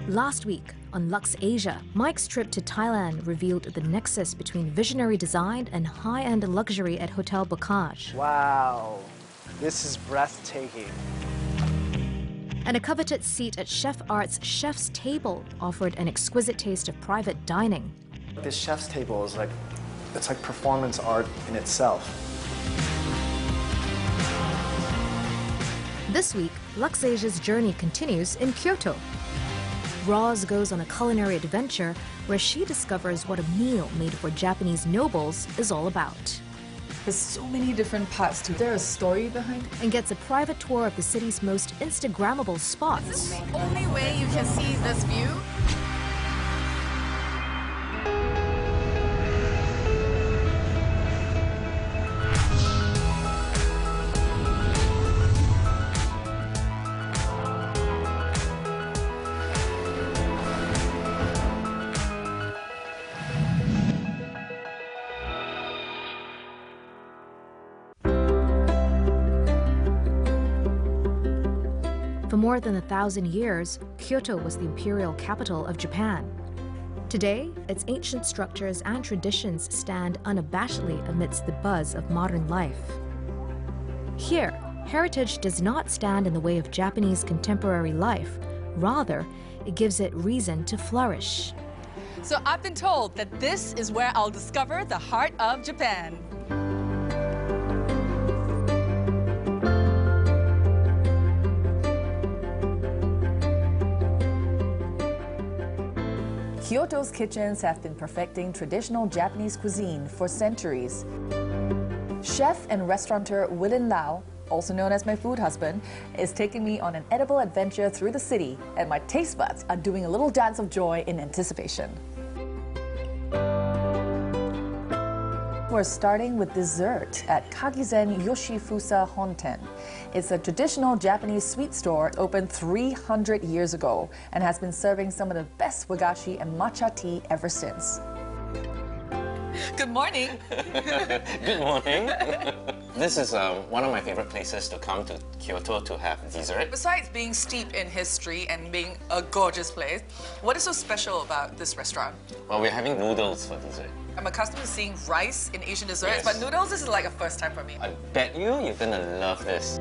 Last week on Luxe Asia, Mike's trip to Thailand revealed the nexus between visionary design and high-end luxury at Hotel Bocage. Wow, this is breathtaking. And a coveted seat at Chef Art's Chef's Table offered an exquisite taste of private dining. This chef's table is it's like performance art in itself. This week, Luxe Asia's journey continues in Kyoto. Roz goes on a culinary adventure where she discovers what a meal made for Japanese nobles is all about. There's so many different parts to it. There's a story behind it. And gets a private tour of the city's most Instagrammable spots. This is the only way you can see this view. For more than 1,000 years, Kyoto was the imperial capital of Japan. Today, its ancient structures and traditions stand unabashedly amidst the buzz of modern life. Here, heritage does not stand in the way of Japanese contemporary life. Rather, it gives it reason to flourish. So I've been told that this is where I'll discover the heart of Japan. Kyoto's kitchens have been perfecting traditional Japanese cuisine for centuries. Chef and restaurateur Rosalyn Lee, also known as my food husband, is taking me on an edible adventure through the city, and my taste buds are doing a little dance of joy in anticipation. We're starting with dessert at Kagizen Yoshifusa Honten. It's a traditional Japanese sweet store opened 300 years ago and has been serving some of the best wagashi and matcha tea ever since. Good morning. Good morning. This is one of my favorite places to come to Kyoto to have dessert. Besides being steeped in history and being a gorgeous place, what is so special about this restaurant? Well, we're having noodles for dessert. I'm accustomed to seeing rice in Asian desserts, Yes. but noodles this is like a first time for me. I bet you're gonna love this.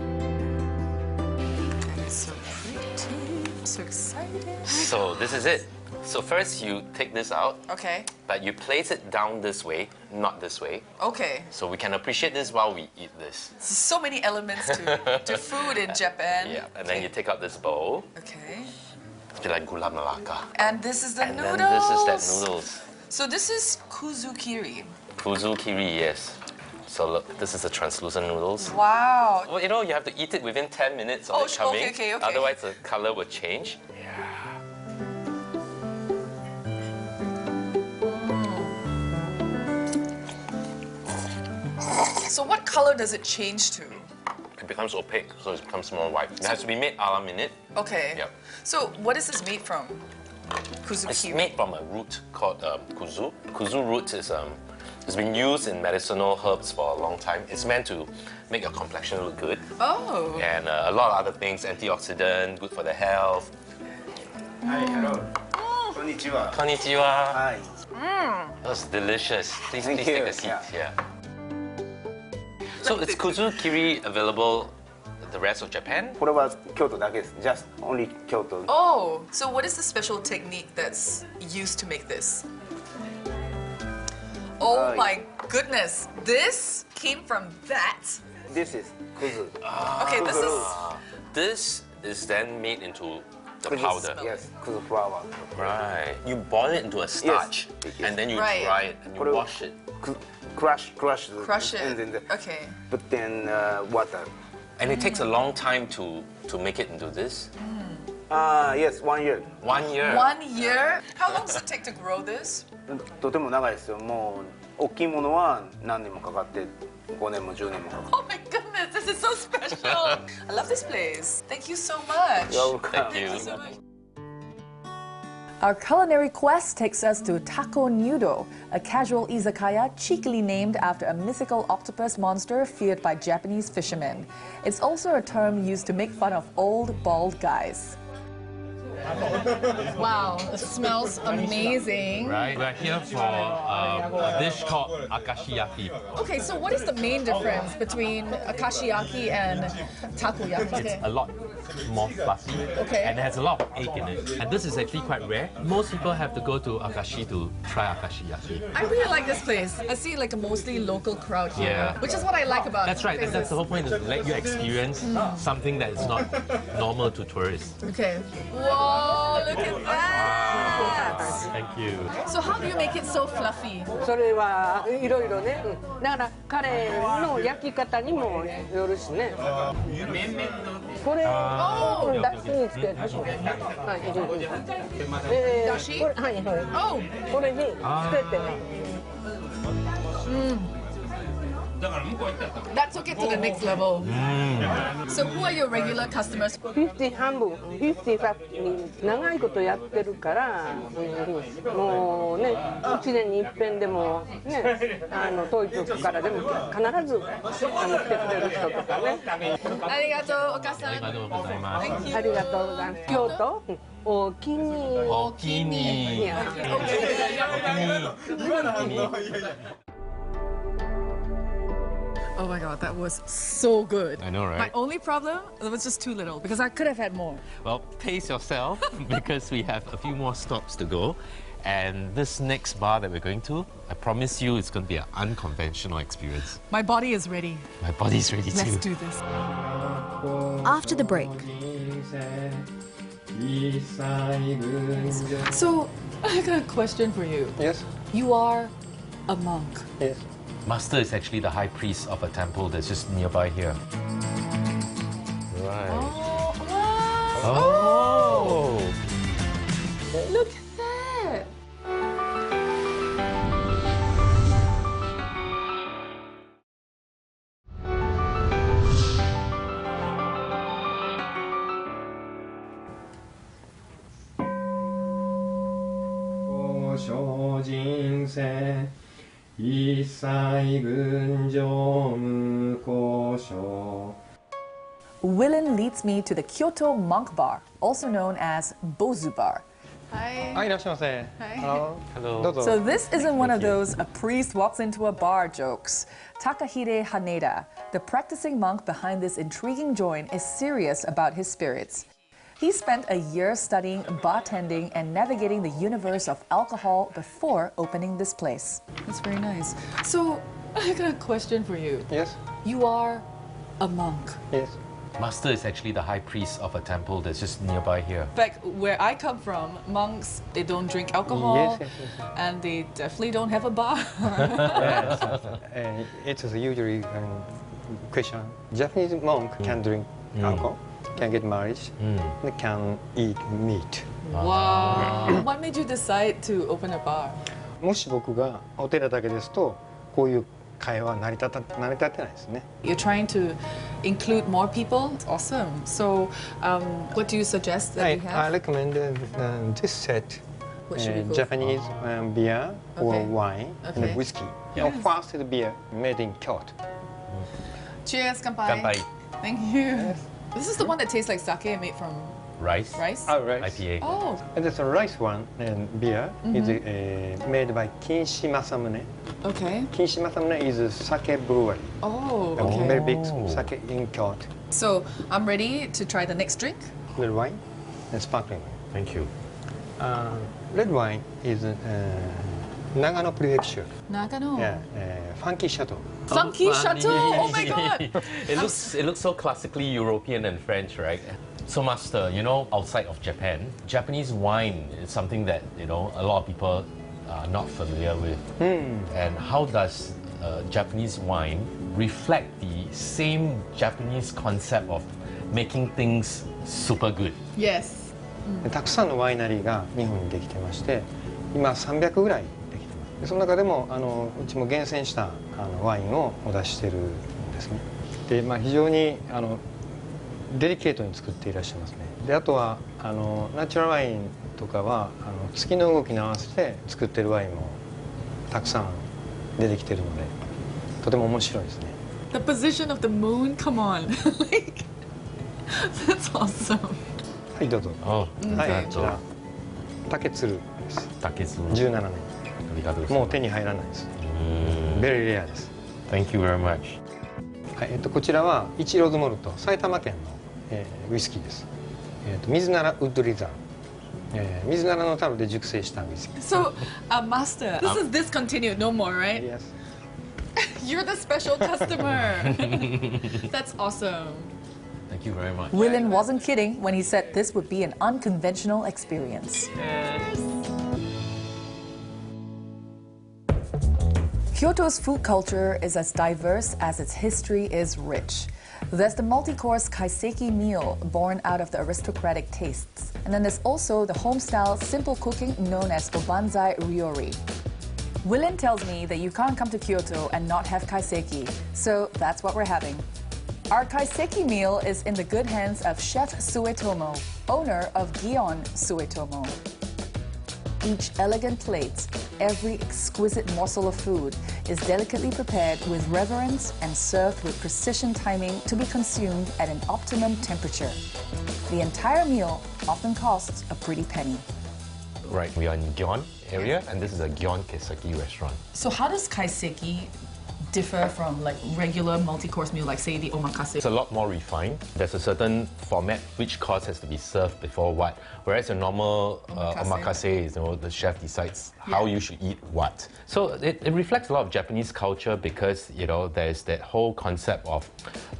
It's so pretty, so excited. So this is it. So first you take this out, Okay, but you place it down this way, not this way. okay. So we can appreciate this while we eat this. So many elements to food in Japan. Yeah, and then you take out this bowl. Okay. It's like gula melaka. And this is the And noodles. then this is that noodles. So this is kuzukiri. Kuzukiri, yes. So look, this is the translucent noodles. Wow. Well, you know, you have to eat it within 10 minutes of Oh, it coming. okay. Otherwise, the color will change. So what color does it change to? It becomes opaque, so it becomes more white. It has to be made a la minute. Okay. Yep. So what is this made from? It's Kuzukiri. made from a root called kuzu. Kuzu root is it's been used in medicinal herbs for a long time. It's meant to make your complexion look good. Oh. And a lot of other things, antioxidant, good for the health. Hi, hello. Konnichiwa. Konnichiwa. Hi. That's delicious. Please Thank take you. a seat. Yeah. So is kuzu kiri available in the rest of Japan? これは京都だけです。Just only 京都。 Oh, so what is the special technique that's used to make this? Oh my goodness, this came from that? This is kuzu. Okay, this is... This is then made into the Kuzu. powder. Yes, kuzu flour. Right. You boil it into a starch, Yes. and then you Right. dry it and you wash it. Crush Crush it. and then Okay. put in water. And it takes a long time to make it into this. Yes, 1 year. 1 year. 1 year? How long does it take to grow this? とても長いですよ。もう大きいものは何年もかかって5年も10年もかかって。 Oh my goodness, this is so special. I love this place. Thank you so much. Thank you. So much. Our culinary quest takes us to Taco Nudo, a casual izakaya cheekily named after a mythical octopus monster feared by Japanese fishermen. It's also a term used to make fun of old, bald guys. Wow, it smells amazing. Right, we're here for a dish called akashiyaki. Okay, so what is the main difference between akashiyaki and takoyaki? It's a lot more fluffy and it has a lot of egg in it. And this is actually quite rare. Most people have to go to Akashi to try akashiyaki. I really like this place. I see like a mostly local crowd here, which is what I like about it. That's right, and that's the whole point, is to let you experience something that is not normal to tourists. Okay. Whoa, look at that! Thank you. So how do you make it so fluffy? それはいろいろね、だから彼の焼き方にもよるしね。これをだしにつける。はい、だし？これはいはい。 Oh, これにつけてね。 that took it to the next level. So who are your regular customers? 50半分、50長いことやってるから、もうね、1年に一遍でもね、遠い局からでも必ず来てくれる人とかね。ありがとう、お母さん。ありがとうございます。ありがとうございます。京都、おきに。おきに。 Oh my god, that was so good. I know, right? My only problem, it was just too little because I could have had more. Well, pace yourself because we have a few more stops to go. And this next bar that we're going to, I promise you it's going to be an unconventional experience. My body is ready. My body's ready too. Let's do this. After the break, So, I got a question for you. Yes. You are a monk. Yes. Master is actually the high priest of a temple that's just nearby here. Right. Oh, wow. Oh! Look at that. Willen leads me to the Kyoto Monk Bar, also known as Bozu Bar. Hi. Hello. So this isn't one of those a priest walks into a bar jokes. Takahide Haneda, the practicing monk behind this intriguing joint, is serious about his spirits. He spent a year studying bartending and navigating the universe of alcohol before opening this place. That's very nice. So, I got a question for you. Yes. You are a monk. Yes. Master is actually the high priest of a temple that's just nearby here. In fact, where I come from, monks, they don't drink alcohol, Yes. and they definitely don't have a bar. Yes. It is usually question. Japanese monk can drink alcohol, can get married, and can eat meat. Wow. What made you decide to open a bar? もし僕がお寺だけですとこういう会話は成り立ってないですね。You're trying to include more people? It's awesome. So, what do you suggest that I you have? recommend this set. What should we go Japanese beer or Okay. wine Okay. and whiskey. Our first beer made in Kyoto. Cheers, kanpai. Kanpai. Thank you. This is the one that tastes like sake made from Rice? rice? Right. IPA. Oh, And this rice one and beer is made by Kinshi Masamune. okay. Kinshi Masamune is a sake brewery. Oh, A okay. very big sake in Kyoto. So, I'm ready to try the next drink. Red wine and sparkling wine. Thank you. Red wine is Nagano Prefecture. Nagano. Yeah, Funky Chateau. Funky Chateau! Oh my god! It looks so classically European and French, right? So Master, you know, outside of Japan, Japanese wine is something that, you know, a lot of people are not familiar with. And how does Japanese wine reflect the same Japanese concept of making things super good? Yes. たくさんのワイナリーが日本にできてまして、今300ぐらいできてます。でその中でもうちも厳選したワインをお出ししてるんですね。で、非常にデリケートに作っていらっしゃいますね。で、あとはナチュラルワインとかは月の動きに合わせて作ってるワインもたくさん出てきてるので、とても面白いですね。The position of the moon, come on. Like, that's awesome. ははいどうぞ。Oh, はい、こちら竹鶴です。竹鶴。17年。ありがとうございます。もう手に入らないです。ベリーレアです。Thank you very much. はい、こちらは一ローズモルト、埼玉県の、ウイスキーです。水ならウッドリザー、水ならの樽で熟成したウイスキー。So, Master, this is discontinued, no more, right? Yes. You're the special customer. That's awesome. Thank you very much. Willen wasn't kidding when he said this would be an unconventional experience. Kyoto's food culture is as diverse as its history is rich. There's the multi-course kaiseki meal born out of the aristocratic tastes. And then there's also the home-style simple cooking known as obanzai ryori. Willen tells me that you can't come to Kyoto and not have kaiseki, so that's what we're having. Our kaiseki meal is in the good hands of Chef Suetomo, owner of Gion Suetomo. Each elegant plate, every exquisite morsel of food is delicately prepared with reverence and served with precision timing to be consumed at an optimum temperature. The entire meal often costs a pretty penny. Right, we are in Gyeon area, and this is a Gyeon Kaiseki restaurant. So how does kaiseki differ from like regular multi-course meal, like say the omakase? It's a lot more refined. There's a certain format which course has to be served before what, whereas a normal omakase is, the chef decides how you should eat what. So it reflects a lot of Japanese culture because, there's that whole concept of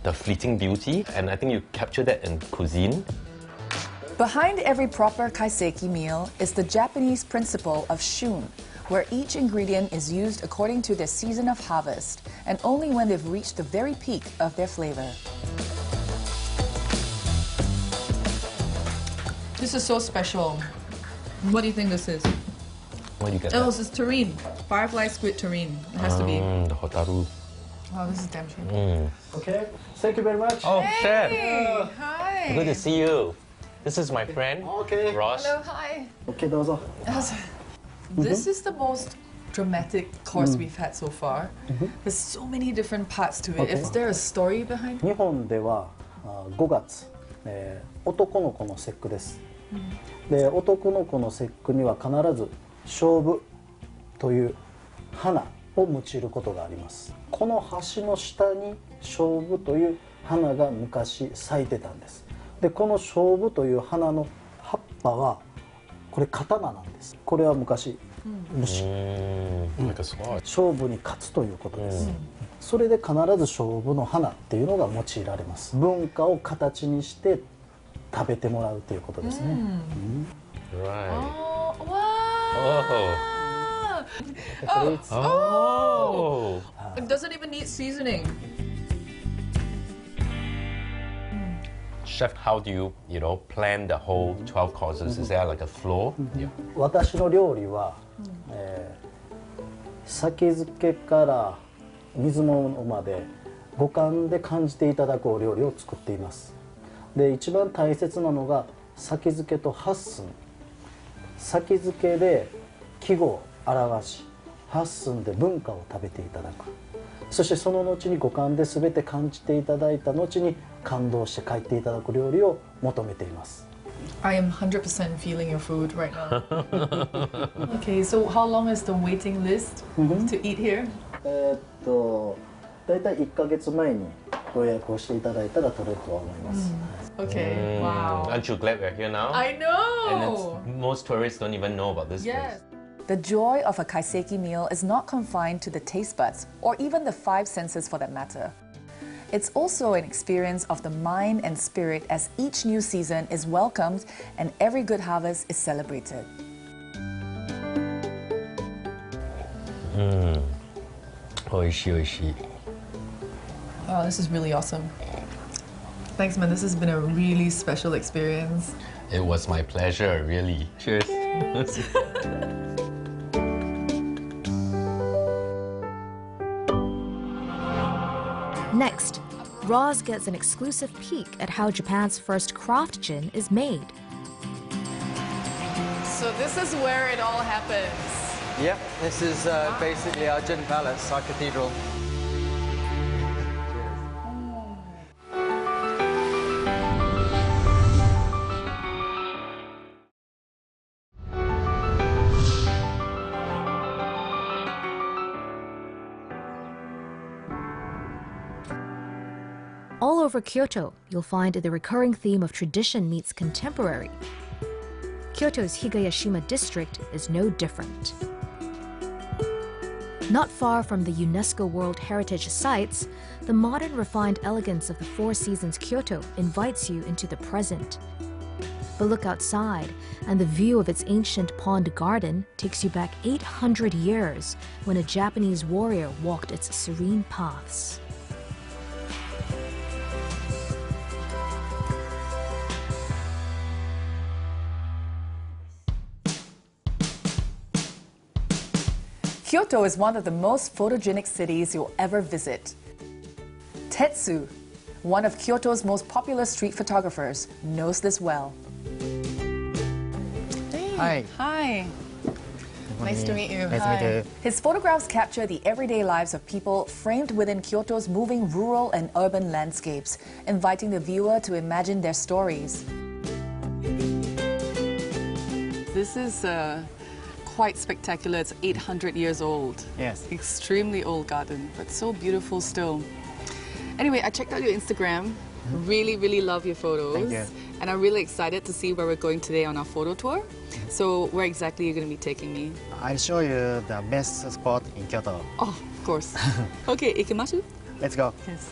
the fleeting beauty, and I think you capture that in cuisine. Behind every proper kaiseki meal is the Japanese principle of shun, where each ingredient is used according to their season of harvest, and only when they've reached the very peak of their flavor. This is so special. What do you think this is? What do you get? Oh, this is terrine. Firefly squid terrine. It has to be. The hotaru. Wow, this is damn sweet. Okay, thank you very much. Oh, chef! Hi. Good to see you. This is my friend, Okay. Ross. Hello, hi. Okay, どうぞ。 This is the most dramatic course we've had so far. There's so many different parts to it. Okay. Is there a story behind it? 日本では5月、男の子の節句です。で、男の子の節句には必ず菖蒲という花を用いることがあります。この橋の下に菖蒲という花が昔咲いてたんです。で、この菖蒲という花の葉っぱはこれ刀なんです。これは昔虫、勝負に勝つということです。それで必ず菖蒲の花っていうのが用いられます。文化を形にして食べてもらうということですね。Right. Oh, wow. Oh. It doesn't even need seasoning. Chef, how do you, plan the whole 12 courses? Is there like a flow? Yeah. 私の料理は、先付けから水物まで五感で感じていただくお料理を作っています。で、一番大切なのが先付けと八寸。先付けで季語を表し、八寸で文化を食べていただく。そしてその後に五感で全て感じていただいた後に感動して帰っていただく料理を求めています。I am 100% feeling your food right now. Okay, so how long is the waiting list to eat here? だいたい1ヶ月前にご予約をしていただいたら取れるとは思います。Okay, wow. Aren't you glad we're here now? I know! And most tourists don't even know about this Yes. place. The joy of a kaiseki meal is not confined to the taste buds, or even the five senses for that matter. It's also an experience of the mind and spirit as each new season is welcomed and every good harvest is celebrated. Oishi, oishi. Oh, this is really awesome. Thanks, man. This has been a really special experience. It was my pleasure, really. Cheers. Next, Roz gets an exclusive peek at how Japan's first craft gin is made. So this is where it all happens. Yep, this is basically our gin palace, our cathedral. over Kyoto, you'll find the recurring theme of tradition meets contemporary. Kyoto's Higayashima district is no different. Not far from the UNESCO World Heritage Sites, the modern refined elegance of the Four Seasons Kyoto invites you into the present. But look outside, and the view of its ancient pond garden takes you back 800 years when a Japanese warrior walked its serene paths. Kyoto is one of the most photogenic cities you'll ever visit. Tetsu, one of Kyoto's most popular street photographers, knows this well. Hey. Hi. Nice to meet you. Nice to meet you. His photographs capture the everyday lives of people framed within Kyoto's moving rural and urban landscapes, inviting the viewer to imagine their stories. This is quite spectacular. It's 800 years old. Yes. Extremely old garden, but so beautiful still. Anyway, I checked out your Instagram. Really, really love your photos. Thank you. And I'm really excited to see where we're going today on our photo tour. So where exactly are you going to be taking me? I'll show you the best spot in Kyoto. Oh, of course. Okay, ikimashu? Let's go. Yes.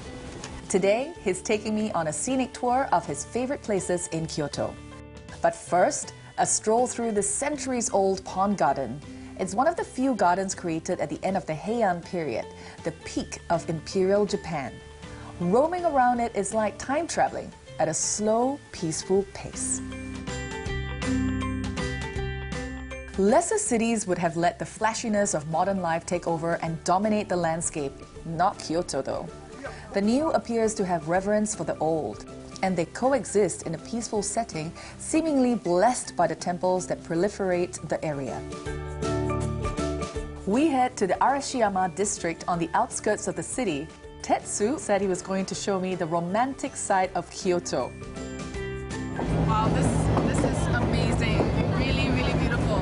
Today, he's taking me on a scenic tour of his favorite places in Kyoto. But first, a stroll through the centuries-old pond garden. It's one of the few gardens created at the end of the Heian period, the peak of Imperial Japan. Roaming around it is like time traveling at a slow, peaceful pace. Lesser cities would have let the flashiness of modern life take over and dominate the landscape. Not Kyoto, though. The new appears to have reverence for the old, and they coexist in a peaceful setting, seemingly blessed by the temples that proliferate the area. We head to the Arashiyama district on the outskirts of the city. Tetsu said he was going to show me the romantic side of Kyoto. Wow, this is amazing. Really, really beautiful.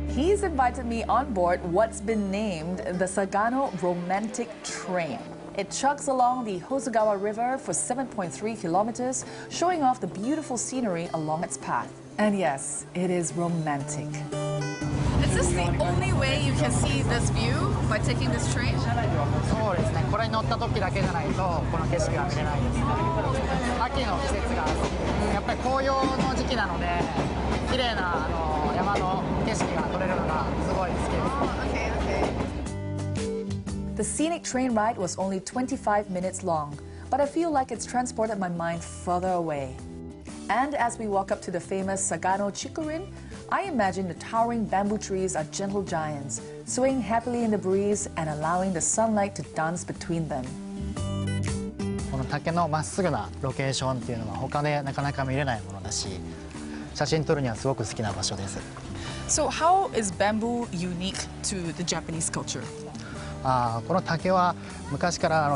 He's invited me on board what's been named the Sagano Romantic Train. It chugs along the Hosogawa River for 7.3 kilometers, showing off the beautiful scenery along its path. And yes, it is romantic. Is this the only way you can see this view by taking this train? そうですね。これに乗った時だけじゃないとこの景色は見れないです。秋の季節がやっぱり紅葉の時期なので、綺麗な山の景色が撮れるのがすごい好きです。 Okay, okay. The scenic train ride was only 25 minutes long, but I feel like it's transported my mind further away. And as we walk up to the famous Sagano Chikurin, I imagine the towering bamboo trees are gentle giants, swaying happily in the breeze and allowing the sunlight to dance between them. この竹のまっすぐなロケーションっていうのは他でなかなか見れないものだし、写真撮るにはすごく好きな場所です。 So how is bamboo unique to the Japanese culture? この竹は昔から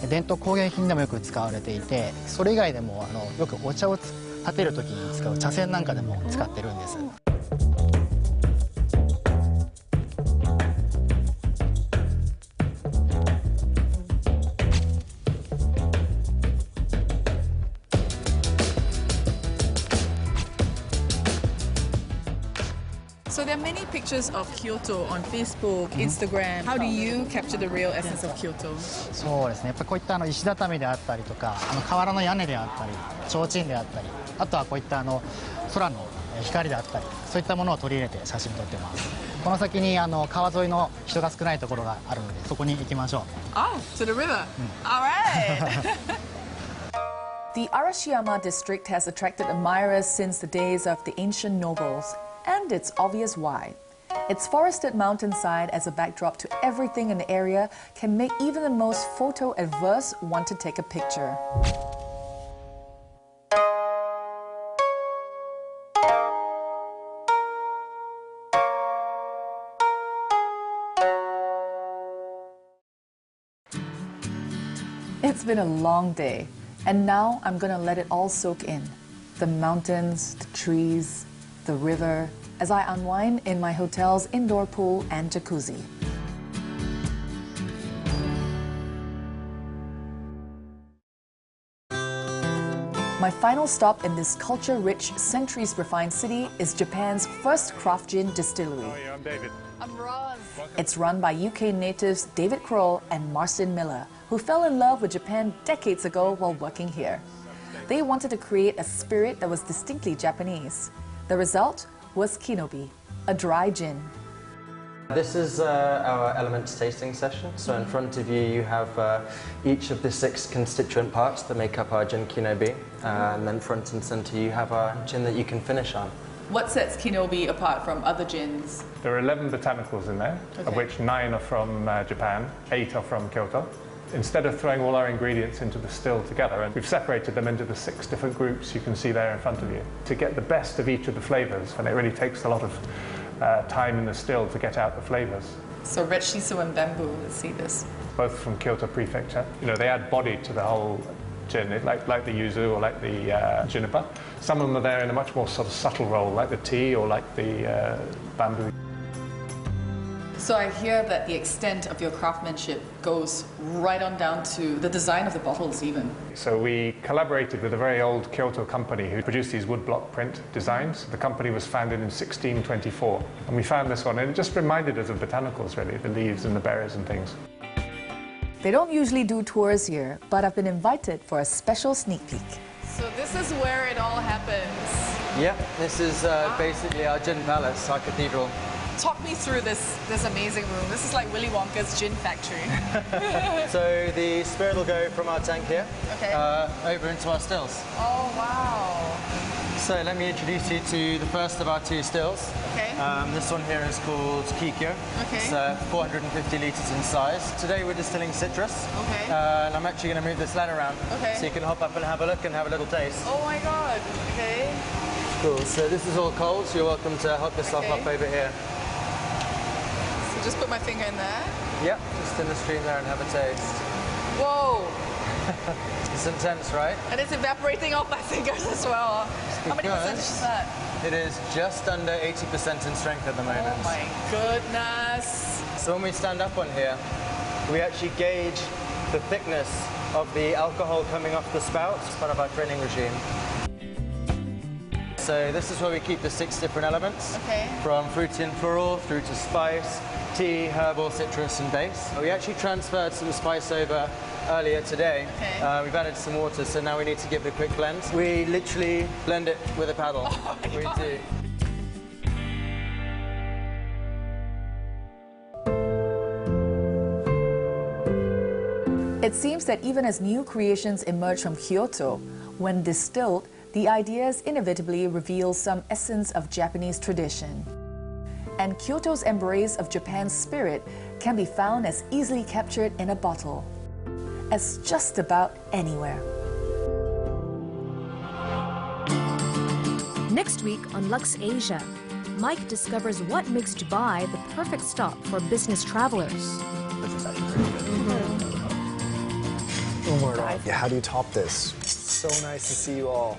伝統工芸品でもよく使われていて、それ以外でもよくお茶を立てる時に使う茶筅なんかでも使ってるんです。So there are many pictures of Kyoto on Facebook, Instagram. How do you capture the real essence of Kyoto? そうですね。やっぱりこういった石畳であったりとか、瓦の屋根であったり、提灯であったり、あとはこういった空の光であったり、そういったものを取り入れて写真撮ってます。この先に川沿いの人が少ないところがあるので、そこに行きましょう。Oh, to the river. All right. The Arashiyama district has attracted admirers since the days of the ancient nobles, and it's obvious why. Its forested mountainside as a backdrop to everything in the area can make even the most photo-averse want to take a picture. It's been a long day, and now I'm gonna let it all soak in. The mountains, the trees, the river, as I unwind in my hotel's indoor pool and jacuzzi. My final stop in this culture-rich, centuries-refined city is Japan's first craft gin distillery. Hi, I'm David. I'm Roz. It's run by UK natives David Kroll and Marcin Miller, who fell in love with Japan decades ago while working here. They wanted to create a spirit that was distinctly Japanese. The result was Kinobi, a dry gin. This is our elements tasting session. So in front of you, you have each of the 6 constituent parts that make up our gin Kinobi. And then front and center, you have our gin that you can finish on. What sets Kinobi apart from other gins? There are 11 botanicals in there, of which 9 are from Japan, 8 are from Kyoto. Instead of throwing all our ingredients into the still together, and we've separated them into the 6 different groups you can see there in front of you to get the best of each of the flavors, and it really takes a lot of time in the still to get out the flavors. So red shiso and bamboo, let's see this. Both from Kyoto Prefecture. You know, they add body to the whole gin, like the yuzu or like the juniper. Some of them are there in a much more sort of subtle role, like the tea or like the bamboo. So I hear that the extent of your craftsmanship goes right on down to the design of the bottles even. So we collaborated with a very old Kyoto company who produced these woodblock print designs. The company was founded in 1624, and we found this one, and it just reminded us of botanicals really, the leaves and the berries and things. They don't usually do tours here, but I've been invited for a special sneak peek. So this is where it all happens. Yeah, this is basically our gin palace, our cathedral. Talk me through this amazing room. This is like Willy Wonka's gin factory. So the spirit will go from our tank here over into our stills. Oh, wow. So let me introduce you to the first of our 2 stills. Okay. This one here is called Kikyo. Okay. It's 450 litres in size. Today we're distilling citrus. Okay. And I'm actually going to move this ladder around. Okay. So you can hop up and have a look and have a little taste. Oh my God. Okay. Cool. So this is all cold, so you're welcome to help yourself up over here. So just put my finger in there. Yep, just in the stream there and have a taste. Whoa. It's intense, right? And it's evaporating off my fingers as well. How many percentage is that? It is just under 80% in strength at the moment. Oh my goodness. So when we stand up on here, we actually gauge the thickness of the alcohol coming off the spout as part of our training regime. So this is where we keep the 6 different elements, from fruity and floral through to spice, tea, herbal, citrus and base. We actually transferred some spice over earlier today. We've added some water, so now we need to give it a quick blend. We literally blend it with a paddle. Oh we do. It seems that even as new creations emerge from Kyoto, when distilled, the ideas inevitably reveal some essence of Japanese tradition. And Kyoto's embrace of Japan's spirit can be found as easily captured in a bottle as just about anywhere. Next week on Luxe Asia, Mike discovers what makes Dubai the perfect stop for business travelers. This is actually pretty good. Oh my God. Yeah, how do you top this? So nice to see you all.